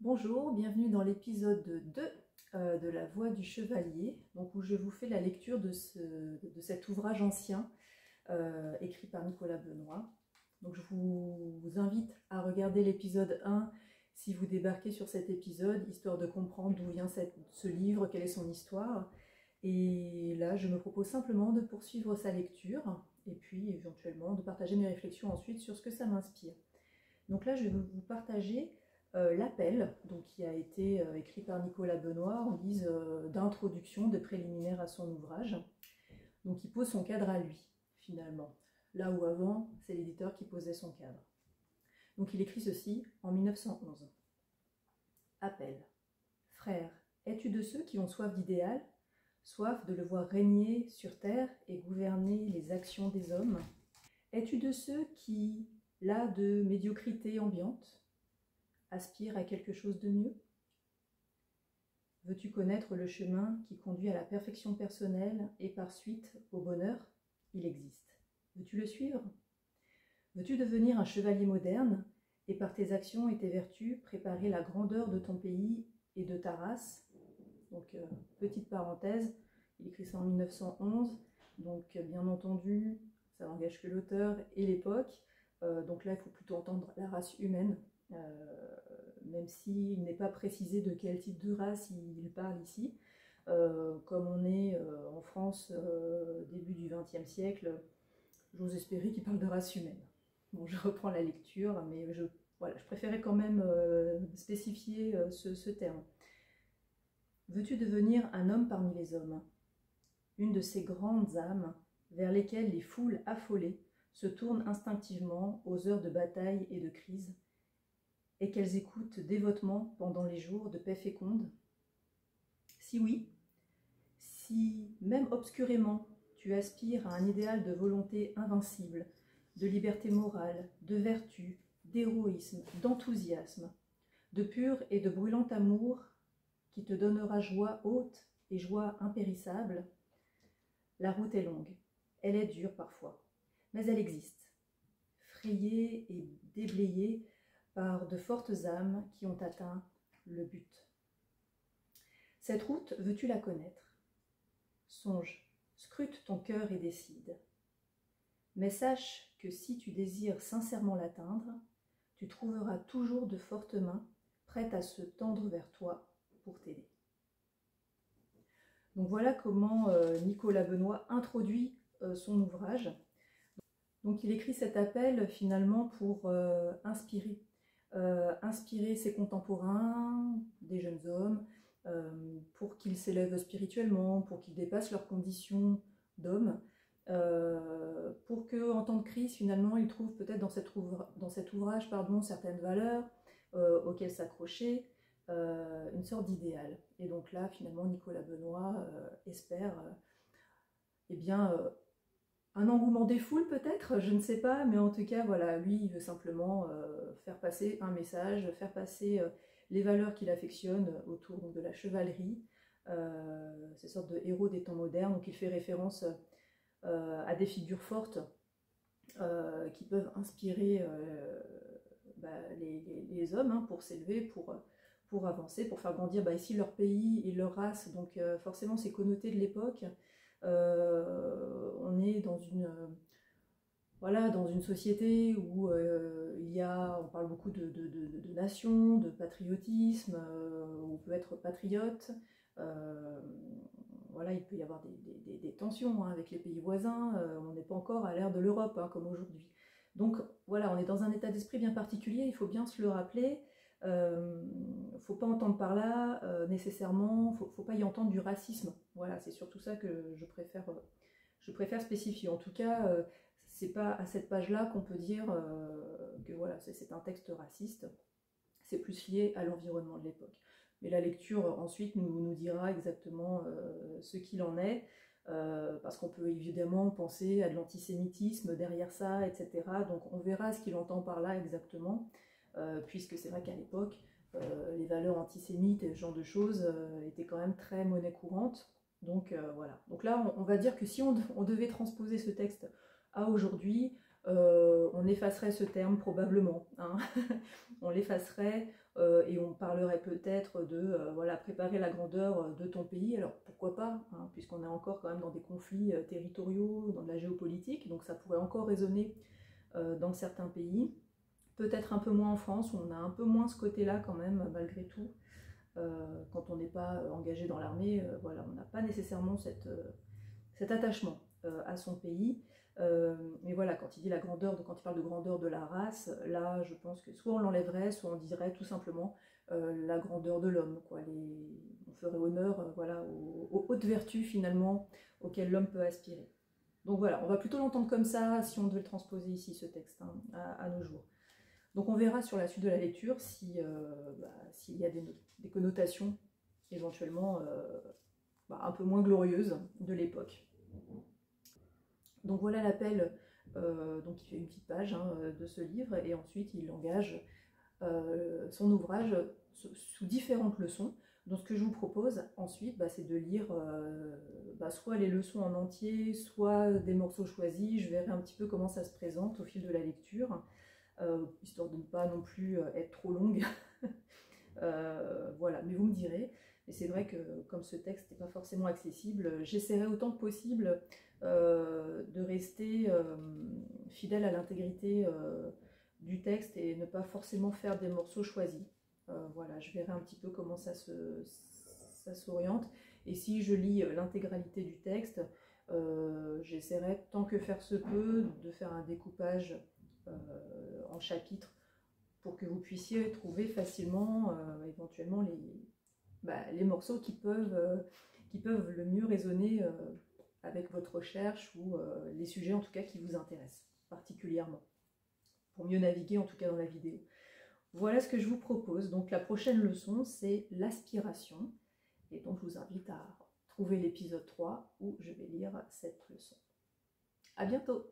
Bonjour, bienvenue dans l'épisode 2 de La Voix du Chevalier, donc où je vous fais la lecture de cet ouvrage ancien écrit par Nicolas Benoist. Donc je vous invite à regarder l'épisode 1 si vous débarquez sur cet épisode, histoire de comprendre d'où vient ce livre, quelle est son histoire. Et là, je me propose simplement de poursuivre sa lecture et puis éventuellement de partager mes réflexions ensuite sur ce que ça m'inspire. Donc là, je vais vous partager l'appel, qui a été écrit par Nicolas Benoist en guise d'introduction, de préliminaire à son ouvrage. Donc il pose son cadre à lui, finalement. Là où avant, c'est l'éditeur qui posait son cadre. Donc il écrit ceci en 1911. Appel. Frère, es-tu de ceux qui ont soif d'idéal, soif de le voir régner sur terre et gouverner les actions des hommes? Es-tu de ceux qui, là de médiocrité ambiante, aspirent à quelque chose de mieux? Veux-tu connaître le chemin qui conduit à la perfection personnelle et par suite au bonheur? Il existe. Veux-tu le suivre? Veux-tu devenir un chevalier moderne et par tes actions et tes vertus préparer la grandeur de ton pays et de ta race? Donc, petite parenthèse, il écrit ça en 1911, donc bien entendu, ça n'engage que l'auteur et l'époque. Donc là, il faut plutôt entendre la race humaine, même s'il n'est pas précisé de quel type de race il parle ici. Comme on est en France début du XXe siècle, j'ose espérer qu'il parle de race humaine. Bon, je reprends la lecture, mais voilà, je préférais quand même spécifier ce terme. Veux-tu devenir un homme parmi les hommes? Une de ces grandes âmes vers lesquelles les foules affolées se tournent instinctivement aux heures de bataille et de crise, et qu'elles écoutent dévotement pendant les jours de paix féconde? Si oui, si même obscurément tu aspires à un idéal de volonté invincible, de liberté morale, de vertu, d'héroïsme, d'enthousiasme, de pur et de brûlant amour qui te donnera joie haute et joie impérissable, la route est longue, elle est dure parfois, mais elle existe, frayée et déblayée par de fortes âmes qui ont atteint le but. Cette route, veux-tu la connaître? Songe, scrute ton cœur et décide. Mais sache que si tu désires sincèrement l'atteindre, tu trouveras toujours de fortes mains prêtes à se tendre vers toi pour t'aider. Donc voilà comment Nicolas Benoist introduit son ouvrage. Donc il écrit cet appel finalement pour inspirer ses contemporains, des jeunes hommes, pour qu'ils s'élèvent spirituellement, pour qu'ils dépassent leurs conditions d'hommes, pour qu'en temps de crise, finalement, ils trouvent peut-être dans cet ouvrage certaines valeurs auxquelles s'accrocher, une sorte d'idéal. Et donc là, finalement, Nicolas Benoist espère un engouement des foules peut-être, je ne sais pas, mais en tout cas, voilà, lui, il veut simplement faire passer un message, faire passer les valeurs qu'il affectionne autour de la chevalerie, ces sortes de héros des temps modernes. Donc il fait référence à des figures fortes qui peuvent inspirer les hommes pour s'élever, pour avancer, pour faire grandir ici leur pays et leur race. Donc forcément, c'est connoté de l'époque. On est dans une société où on parle beaucoup de nation, de patriotisme, où on peut être patriote. Voilà, il peut y avoir des tensions avec les pays voisins. On n'est pas encore à l'ère de l'Europe comme aujourd'hui. Donc voilà, on est dans un état d'esprit bien particulier, il faut bien se le rappeler. Faut pas entendre par là nécessairement, faut pas y entendre du racisme. Voilà, c'est surtout ça que je préfère spécifier. En tout cas, c'est pas à cette page-là qu'on peut dire que voilà, c'est un texte raciste. C'est plus lié à l'environnement de l'époque. Mais la lecture ensuite nous dira exactement ce qu'il en est, parce qu'on peut évidemment penser à de l'antisémitisme derrière ça, etc. Donc on verra ce qu'il entend par là exactement. Puisque c'est vrai qu'à l'époque, les valeurs antisémites et ce genre de choses étaient quand même très monnaie courante. Donc voilà. Donc là, on va dire que si on devait transposer ce texte à aujourd'hui, on effacerait ce terme probablement, hein. On l'effacerait et on parlerait peut-être de voilà, préparer la grandeur de ton pays. Alors pourquoi pas, hein, puisqu'on est encore quand même dans des conflits territoriaux, dans de la géopolitique, donc ça pourrait encore résonner dans certains pays. Peut-être un peu moins en France, où on a un peu moins ce côté-là quand même, malgré tout. Quand on n'est pas engagé dans l'armée, voilà, on n'a pas nécessairement cet attachement à son pays. Mais voilà, quand il parle de grandeur de la race, là, je pense que soit on l'enlèverait, soit on dirait tout simplement la grandeur de l'homme, quoi. On ferait honneur, voilà, aux hautes vertus finalement auxquelles l'homme peut aspirer. Donc voilà, on va plutôt l'entendre comme ça si on devait le transposer ici, ce texte, hein, à nos jours. Donc on verra sur la suite de la lecture s'il y a des connotations éventuellement un peu moins glorieuses de l'époque. Donc voilà l'appel, donc il fait une petite page, hein, de ce livre, et ensuite il engage son ouvrage sous différentes leçons. Donc ce que je vous propose ensuite, c'est de lire soit les leçons en entier, soit des morceaux choisis. Je verrai un petit peu comment ça se présente au fil de la lecture, histoire de ne pas non plus être trop longue. Voilà, mais vous me direz. Et c'est vrai que comme ce texte n'est pas forcément accessible, j'essaierai autant que possible de rester fidèle à l'intégrité du texte et ne pas forcément faire des morceaux choisis. Voilà, je verrai un petit peu comment ça s'oriente. Et si je lis l'intégralité du texte, j'essaierai, tant que faire se peut, de faire un découpage en chapitres pour que vous puissiez trouver facilement éventuellement les morceaux qui peuvent le mieux résonner avec votre recherche ou les sujets en tout cas qui vous intéressent particulièrement, pour mieux naviguer en tout cas dans la vidéo. Voilà ce que je vous propose. Donc la prochaine leçon, c'est l'aspiration, et donc je vous invite à trouver l'épisode 3 où je vais lire cette leçon. À bientôt!